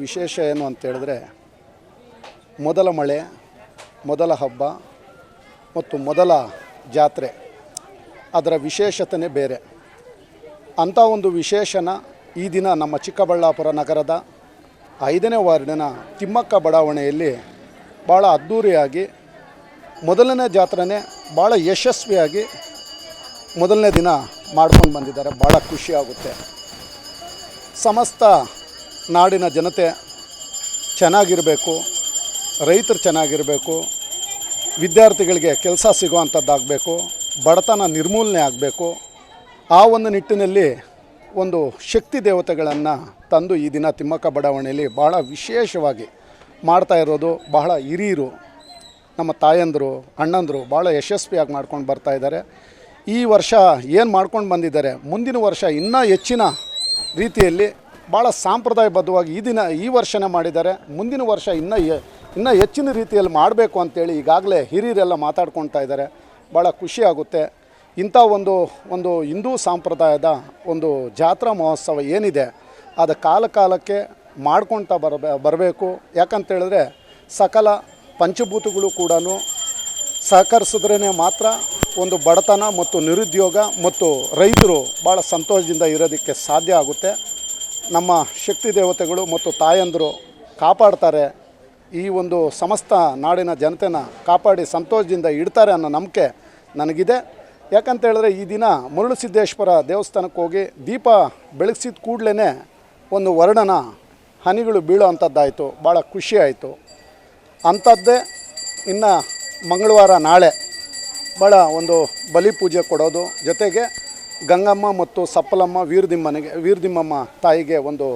ವಿಶೇಷ ಏನು ಅಂತೇಳಿದ್ರೆ, ಮೊದಲ ಮಳೆ, ಮೊದಲ ಹಬ್ಬ ಮತ್ತು ಮೊದಲ ಜಾತ್ರೆ, ಅದರ ವಿಶೇಷತೆಯೇ ಬೇರೆ. ಅಂಥ ಒಂದು ವಿಶೇಷನ ಈ ದಿನ ನಮ್ಮ ಚಿಕ್ಕಬಳ್ಳಾಪುರ ನಗರದ 5ನೇ ವಾರ್ಡಿನ ತಿಮ್ಮಕ್ಕ ಬಡಾವಣೆಯಲ್ಲಿ ಭಾಳ ಅದ್ಧೂರಿಯಾಗಿ ಮೊದಲನೇ ಜಾತ್ರೆನೇ ಭಾಳ ಯಶಸ್ವಿಯಾಗಿ ಮೊದಲನೇ ದಿನ ಮಾಡ್ಕೊಂಡು ಬಂದಿದ್ದಾರೆ. ಭಾಳ ಖುಷಿಯಾಗುತ್ತೆ. ಸಮಸ್ತ ನಾಡಿನ ಜನತೆ ಚೆನ್ನಾಗಿರಬೇಕು, ರೈತರು ಚೆನ್ನಾಗಿರಬೇಕು, ವಿದ್ಯಾರ್ಥಿಗಳಿಗೆ ಕೆಲಸ ಸಿಗುವಂಥದ್ದಾಗಬೇಕು, ಬಡತನ ನಿರ್ಮೂಲನೆ ಆಗಬೇಕು. ಆ ಒಂದು ನಿಟ್ಟಿನಲ್ಲಿ ಒಂದು ಶಕ್ತಿ ದೇವತೆಗಳನ್ನು ತಂದು ಈ ದಿನ ತಿಮ್ಮಕ್ಕ ಬಡಾವಣೆಯಲ್ಲಿ ಭಾಳ ವಿಶೇಷವಾಗಿ ಮಾಡ್ತಾ ಇರೋದು ಬಹಳ ಹಿರಿಯರು, ನಮ್ಮ ತಾಯಂದರು, ಅಣ್ಣಂದರು ಭಾಳ ಯಶಸ್ವಿಯಾಗಿ ಮಾಡ್ಕೊಂಡು ಬರ್ತಾಯಿದ್ದಾರೆ. ಈ ವರ್ಷ ಏನು ಮಾಡ್ಕೊಂಡು ಬಂದಿದ್ದಾರೆ, ಮುಂದಿನ ವರ್ಷ ಇನ್ನೂ ಹೆಚ್ಚಿನ ರೀತಿಯಲ್ಲಿ ಭಾಳ ಸಾಂಪ್ರದಾಯಬದ್ಧವಾಗಿ ಈ ವರ್ಷನೇ ಮಾಡಿದ್ದಾರೆ. ಮುಂದಿನ ವರ್ಷ ಇನ್ನೂ ಹೆಚ್ಚಿನ ರೀತಿಯಲ್ಲಿ ಮಾಡಬೇಕು ಅಂತೇಳಿ ಈಗಾಗಲೇ ಹಿರಿಯರೆಲ್ಲ ಮಾತಾಡ್ಕೊಳ್ತಾ ಇದ್ದಾರೆ. ಭಾಳ ಖುಷಿಯಾಗುತ್ತೆ. ಇಂಥ ಒಂದು ಹಿಂದೂ ಸಂಪ್ರದಾಯದ ಒಂದು ಜಾತ್ರಾ ಮಹೋತ್ಸವ ಏನಿದೆ ಅದು ಕಾಲಕ್ಕೆ ಮಾಡ್ಕೊಳ್ತಾ ಬರಬೇಕು. ಯಾಕಂತೇಳಿದ್ರೆ ಸಕಲ ಪಂಚಭೂತಗಳು ಕೂಡ ಸಹಕರಿಸಿದ್ರೇ ಮಾತ್ರ ಒಂದು ಬಡತನ ಮತ್ತು ನಿರುದ್ಯೋಗ ಮತ್ತು ರೈತರು ಭಾಳ ಸಂತೋಷದಿಂದ ಇರೋದಕ್ಕೆ ಸಾಧ್ಯ ಆಗುತ್ತೆ. ನಮ್ಮ ಶಕ್ತಿ ದೇವತೆಗಳು ಮತ್ತು ತಾಯಂದರು ಕಾಪಾಡ್ತಾರೆ. ಈ ಒಂದು ಸಮಸ್ತ ನಾಡಿನ ಜನತೆನ ಕಾಪಾಡಿ ಸಂತೋಷದಿಂದ ಇಡ್ತಾರೆ ಅನ್ನೋ ನಂಬಿಕೆ ನನಗಿದೆ. ಯಾಕಂತೇಳಿದ್ರೆ ಈ ದಿನ ಮರುಳುಸಿದ್ದೇಶ್ವರ ದೇವಸ್ಥಾನಕ್ಕೆ ಹೋಗಿ ದೀಪ ಬೆಳಗಿಸಿದ ಕೂಡಲೇ ಒಂದು ವರ್ಣನ ಹನಿಗಳು ಬೀಳೋ ಅಂಥದ್ದಾಯಿತು. ಭಾಳ ಖುಷಿಯಾಯಿತು. ಅಂಥದ್ದೇ ಇನ್ನು ಮಂಗಳವಾರ ನಾಳೆ ಭಾಳ ಒಂದು ಬಲಿ ಪೂಜೆ ಕೊಡೋದು, ಜೊತೆಗೆ ಗಂಗಮ್ಮ ಮತ್ತು ಸಪ್ಪಲಮ್ಮ ವೀರದಿಮ್ಮಮ್ಮ ತಾಯಿಗೆ ಒಂದು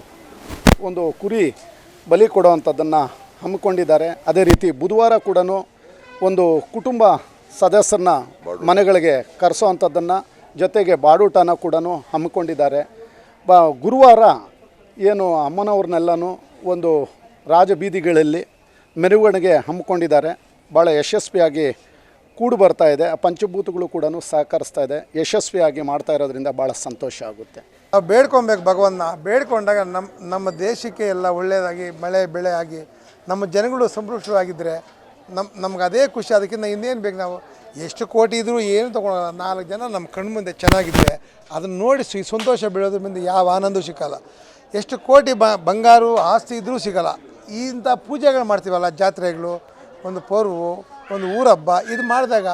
ಕುರಿ ಬಲಿ ಕೊಡೋವಂಥದ್ದನ್ನು ಹಮ್ಮಿಕೊಂಡಿದ್ದಾರೆ. ಅದೇ ರೀತಿ ಬುಧವಾರ ಕೂಡ ಒಂದು ಕುಟುಂಬ ಸದಸ್ಯರನ್ನ ಮನೆಗಳಿಗೆ ಕರೆಸೋ ಅಂಥದ್ದನ್ನು, ಜೊತೆಗೆ ಬಾಡೂಟನ ಕೂಡ ಹಮ್ಮಿಕೊಂಡಿದ್ದಾರೆ. ಗುರುವಾರ ಏನು ಅಮ್ಮನವ್ರನ್ನೆಲ್ಲನೂ ಒಂದು ರಾಜಬೀದಿಗಳಲ್ಲಿ ಮೆರವಣಿಗೆ ಹಮ್ಮಿಕೊಂಡಿದ್ದಾರೆ. ಭಾಳ ಯಶಸ್ವಿಯಾಗಿ ಕೂಡು ಬರ್ತಾ ಇದೆ. ಪಂಚಭೂತಗಳು ಕೂಡ ಸಹಕರಿಸ್ತಾ ಇದೆ. ಯಶಸ್ವಿಯಾಗಿ ಮಾಡ್ತಾ ಇರೋದ್ರಿಂದ ಭಾಳ ಸಂತೋಷ ಆಗುತ್ತೆ. ನಾವು ಬೇಡ್ಕೊಬೇಕು ಭಗವಂತನ. ಬೇಡ್ಕೊಂಡಾಗ ನಮ್ಮ ದೇಶಕ್ಕೆ ಎಲ್ಲ ಒಳ್ಳೆಯದಾಗಿ ಮಳೆ ಬೆಳೆ ಆಗಿ ನಮ್ಮ ಜನಗಳು ಸಮೃದ್ಧವಾಗಿದ್ದರೆ ನಮ್ಗೆ ಅದೇ ಖುಷಿ. ಅದಕ್ಕಿಂತ ಇನ್ನೇನು ಬೇಕು? ನಾವು ಎಷ್ಟು ಕೋಟಿ ಇದ್ದರೂ ಏನು ತೊಗೊಳಲ್ಲ. 4 ಜನ ನಮ್ಮ ಕಣ್ಣು ಮುಂದೆ ಚೆನ್ನಾಗಿದ್ದರೆ ಅದನ್ನು ನೋಡಿ ಸಂತೋಷ ಬೀಳೋದ್ರ ಮುಂದೆ ಯಾವ ಆನಂದವೂ ಸಿಕ್ಕಲ್ಲ. ಎಷ್ಟು ಕೋಟಿ ಬಂಗಾರು ಆಸ್ತಿ ಇದ್ದರೂ ಸಿಗೋಲ್ಲ. ಇಂಥ ಪೂಜೆಗಳು ಮಾಡ್ತೀವಲ್ಲ, ಜಾತ್ರೆಗಳು, ಒಂದು ಪರ್ವು, ಒಂದು ಊರಹಬ್ಬ, ಇದು ಮಾಡಿದಾಗ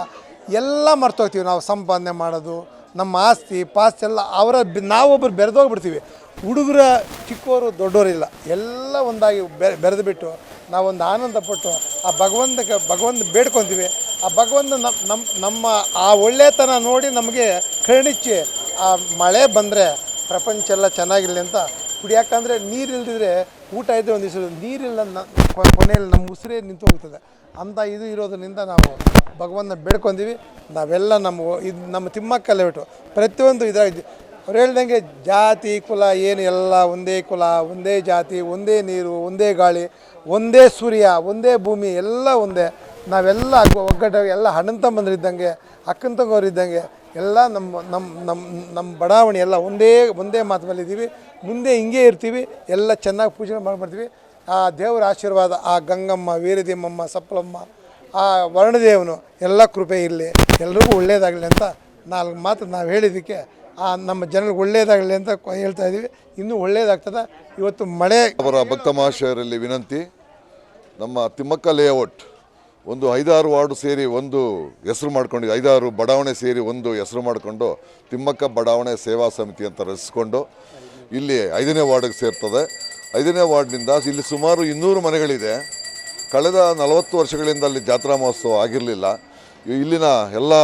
ಎಲ್ಲ ಮರ್ತೋಗ್ತೀವಿ. ನಾವು ಸಂಪಾದನೆ ಮಾಡೋದು, ನಮ್ಮ ಆಸ್ತಿ ಪಾಸ್ತಿ ಎಲ್ಲ ನಾವೊಬ್ಬರು ಬೆರೆದೋಗ್ಬಿಡ್ತೀವಿ. ಹುಡುಗರ ಚಿಕ್ಕವರು ದೊಡ್ಡವರಿಲ್ಲ, ಎಲ್ಲ ಒಂದಾಗಿ ಬೆರೆದು ಬಿಟ್ಟು ನಾವೊಂದು ಆನಂದ ಪಟ್ಟು ಆ ಭಗವಂತ ಬೇಡ್ಕೊತೀವಿ. ಆ ಭಗವಂತ ನಮ್ಮ ಆ ಒಳ್ಳೆತನ ನೋಡಿ ನಮಗೆ ಕರುಣಿಚ್ಚಿ ಆ ಮಳೆ ಬಂದರೆ ಪ್ರಪಂಚ ಎಲ್ಲ ಚೆನ್ನಾಗಿರಲಿ ಅಂತ ಕುಡಿಯೋಕ್ಕಂದರೆ ನೀರಿಲ್ದಿದ್ರೆ ಊಟ ಇದ್ದರೆ ಒಂದು ದಿವಸ ನೀರಿಲ್ಲ, ಕೊನೆಯಲ್ಲಿ ನಮ್ಮ ಉಸಿರೇ ನಿಂತು ಹೋಗ್ತದೆ. ಅಂಥ ಇದು ಇರೋದ್ರಿಂದ ನಾವು ಭಗವಂತನ ಬೇಡ್ಕೊತೀವಿ. ನಾವೆಲ್ಲ ನಮ್ಮ ತಿಮ್ಮಕ್ಕಲ್ಲೇ ಬಿಟ್ಟು ಪ್ರತಿಯೊಂದು ಇದಾಗಿ ಅವ್ರು ಹೇಳ್ದಂಗೆ ಜಾತಿ ಕುಲ ಏನು ಎಲ್ಲ ಒಂದೇ ಕುಲ, ಒಂದೇ ಜಾತಿ, ಒಂದೇ ನೀರು, ಒಂದೇ ಗಾಳಿ, ಒಂದೇ ಸೂರ್ಯ, ಒಂದೇ ಭೂಮಿ, ಎಲ್ಲ ಒಂದೇ. ನಾವೆಲ್ಲ ಒಗ್ಗಟ್ಟಾಗಿ ಎಲ್ಲ ಅಣ್ಣನ ತಮ್ಮಂದಿರಿದ್ದಂಗೆ, ಅಕ್ಕನ ತಂಗೋರಿದ್ದಂಗೆ ಎಲ್ಲ ನಮ್ಮ ಬಡಾವಣೆ ಎಲ್ಲ ಒಂದೇ ಮಾತು ಮೇಲೆ ಇದ್ದೀವಿ. ಮುಂದೆ ಹಿಂಗೆ ಇರ್ತೀವಿ. ಎಲ್ಲ ಚೆನ್ನಾಗಿ ಪೂಜೆ ಮಾಡ್ತೀವಿ. ಆ ದೇವರ ಆಶೀರ್ವಾದ, ಆ ಗಂಗಮ್ಮ, ವೀರದಿಮ್ಮಮ್ಮ, ಸಪ್ಪಲಮ್ಮ, ಆ ವರ್ಣದೇವನು ಎಲ್ಲ ಕೃಪೆ ಇರಲಿ, ಎಲ್ರಿಗೂ ಒಳ್ಳೆಯದಾಗಲಿ ಅಂತ 4 ಮಾತು ನಾವು ಹೇಳಿದ್ದಕ್ಕೆ ನಮ್ಮ ಜನರಿಗೆ ಒಳ್ಳೆಯದಾಗಲಿ ಅಂತ ಹೇಳ್ತಾ ಇದ್ದೀವಿ. ಇನ್ನೂ ಒಳ್ಳೆಯದಾಗ್ತದೆ. ಇವತ್ತು ಮಳೆ ಅವರ ಭಕ್ತ ಮಹಾಶಯರಲ್ಲಿ ವಿನಂತಿ, ನಮ್ಮ ತಿಮ್ಮಕ್ಕ ಲೇಔಟ್ ಒಂದು 5-6 ವಾರ್ಡು ಸೇರಿ ಒಂದು ಹೆಸರು ಮಾಡ್ಕೊಂಡು, 5-6 ಬಡಾವಣೆ ಸೇರಿ ಒಂದು ಹೆಸರು ಮಾಡಿಕೊಂಡು ತಿಮ್ಮಕ್ಕ ಬಡಾವಣೆ ಸೇವಾ ಸಮಿತಿ ಅಂತ ರಚಿಸ್ಕೊಂಡು ಇಲ್ಲಿ 5ನೇ ವಾರ್ಡಿಗೆ ಸೇರ್ತದೆ. 5ನೇ ವಾರ್ಡ್ನಿಂದ ಇಲ್ಲಿ ಸುಮಾರು 200 ಮನೆಗಳಿದೆ. ಕಳೆದ 40 ವರ್ಷಗಳಿಂದ ಅಲ್ಲಿ ಜಾತ್ರಾ ಮಹೋತ್ಸವ ಆಗಿರಲಿಲ್ಲ. ಇಲ್ಲಿನ ಎಲ್ಲ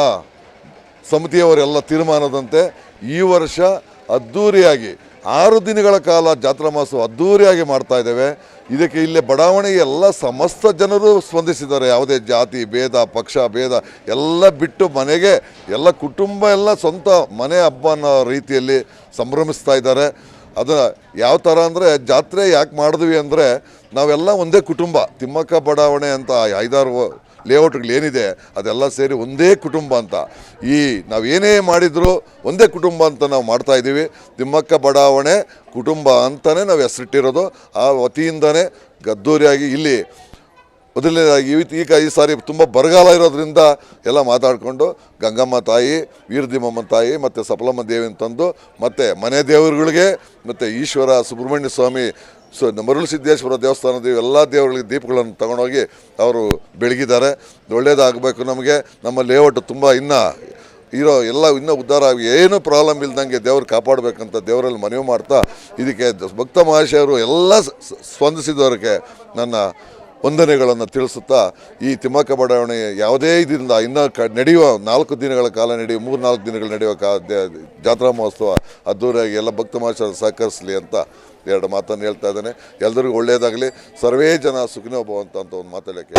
ಸಮಿತಿಯವರೆಲ್ಲ ತೀರ್ಮಾನದಂತೆ ಈ ವರ್ಷ ಅದ್ಧೂರಿಯಾಗಿ 6 ದಿನಗಳ ಕಾಲ ಜಾತ್ರಾ ಮಹೋತ್ಸವ ಅದ್ಧೂರಿಯಾಗಿ ಮಾಡ್ತಾ ಇದ್ದೇವೆ. ಇದಕ್ಕೆ ಇಲ್ಲೇ ಬಡಾವಣೆಗೆ ಎಲ್ಲ ಸಮಸ್ತ ಜನರು ಸ್ಪಂದಿಸಿದ್ದಾರೆ. ಯಾವುದೇ ಜಾತಿ ಭೇದ ಪಕ್ಷ ಭೇದ ಎಲ್ಲ ಬಿಟ್ಟು ಮನೆಗೆ ಎಲ್ಲ ಕುಟುಂಬ ಎಲ್ಲ ಸ್ವಂತ ಮನೆ ಹಬ್ಬ ಅನ್ನೋ ರೀತಿಯಲ್ಲಿ ಸಂಭ್ರಮಿಸ್ತಾ ಇದ್ದಾರೆ. ಅದು ಯಾವ ಥರ ಅಂದರೆ, ಜಾತ್ರೆ ಯಾಕೆ ಮಾಡಿದ್ವಿ ಅಂದರೆ ನಾವೆಲ್ಲ ಒಂದೇ ಕುಟುಂಬ. ತಿಮ್ಮಕ್ಕ ಬಡಾವಣೆ ಅಂತ 5-6 ಲೇಔಟ್ಗಳೇನಿದೆ ಅದೆಲ್ಲ ಸೇರಿ ಒಂದೇ ಕುಟುಂಬ ಅಂತ. ಈ ನಾವೇನೇ ಮಾಡಿದರೂ ಒಂದೇ ಕುಟುಂಬ ಅಂತ ನಾವು ಮಾಡ್ತಾಯಿದ್ದೀವಿ. ತಿಮ್ಮಕ್ಕ ಬಡಾವಣೆ ಕುಟುಂಬ ಅಂತಲೇ ನಾವು ಹೆಸರಿಟ್ಟಿರೋದು. ಆ ವತಿಯಿಂದನೇ ಗದ್ದೂರಿಯಾಗಿ ಇಲ್ಲಿ ಮೊದಲನೇದಾಗಿ ಈಗ ಈ ಸಾರಿ ತುಂಬ ಬರಗಾಲ ಇರೋದ್ರಿಂದ ಎಲ್ಲ ಮಾತಾಡಿಕೊಂಡು ಗಂಗಮ್ಮ ತಾಯಿ, ವೀರದಿಮ್ಮಮ್ಮ ತಾಯಿ ಮತ್ತು ಸಫಲಮ್ಮ ದೇವಿನ ತಂದು ಮತ್ತು ಮನೆ ದೇವರುಗಳಿಗೆ ಮತ್ತು ಈಶ್ವರ ಸುಬ್ರಹ್ಮಣ್ಯ ಸ್ವಾಮಿ ಮರುಳು ಸಿದ್ದೇಶ್ವರ ದೇವಸ್ಥಾನದ ಎಲ್ಲ ದೇವರುಗಳಿಗೆ ದೀಪಗಳನ್ನು ತಗೊಂಡೋಗಿ ಅವರು ಬೆಳಗಿದ್ದಾರೆ. ಒಳ್ಳೆಯದಾಗಬೇಕು ನಮಗೆ. ನಮ್ಮ ಲೇಔಟ್ ತುಂಬ ಇನ್ನೂ ಉದ್ಧಾರ ಆಗಿ ಏನೂ ಪ್ರಾಬ್ಲಮ್ ಇಲ್ದಂಗೆ ದೇವ್ರು ಕಾಪಾಡಬೇಕಂತ ದೇವರಲ್ಲಿ ಮನವಿ ಮಾಡ್ತಾ, ಇದಕ್ಕೆ ಭಕ್ತ ಮಹಾಶಯರು ಎಲ್ಲ ಸ್ಪಂದಿಸಿದವರಿಗೆ ನನ್ನ ವಂದನೆಗಳನ್ನು ತಿಳಿಸುತ್ತಾ, ಈ ತಿಮ್ಮಕ್ಕ ಬಡಾವಣೆ ಯಾವುದೇ ಇದರಿಂದ ಇನ್ನೂ ನಡೆಯುವ 4 ದಿನಗಳ ಕಾಲ ನಡೆಯುವ 3-4 ದಿನಗಳು ನಡೆಯುವ ಜಾತ್ರಾ ಮಹೋತ್ಸವ ಅದ್ದೂರಿಯಾಗಿ ಎಲ್ಲ ಭಕ್ತ ಮಹಾಶಯರು ಸಹಕರಿಸಲಿ ಅಂತ 2 ಮಾತನ್ನು ಹೇಳ್ತಾ ಇದ್ದೇನೆ. ಎಲ್ಲರಿಗೂ ಒಳ್ಳೆಯದಾಗಲಿ. ಸರ್ವೇ ಜನ ಸುಖಿನೋ ಭವಂತು ಅಂತ ಒಂದು ಮಾತಾಡೋಕ್ಕೆ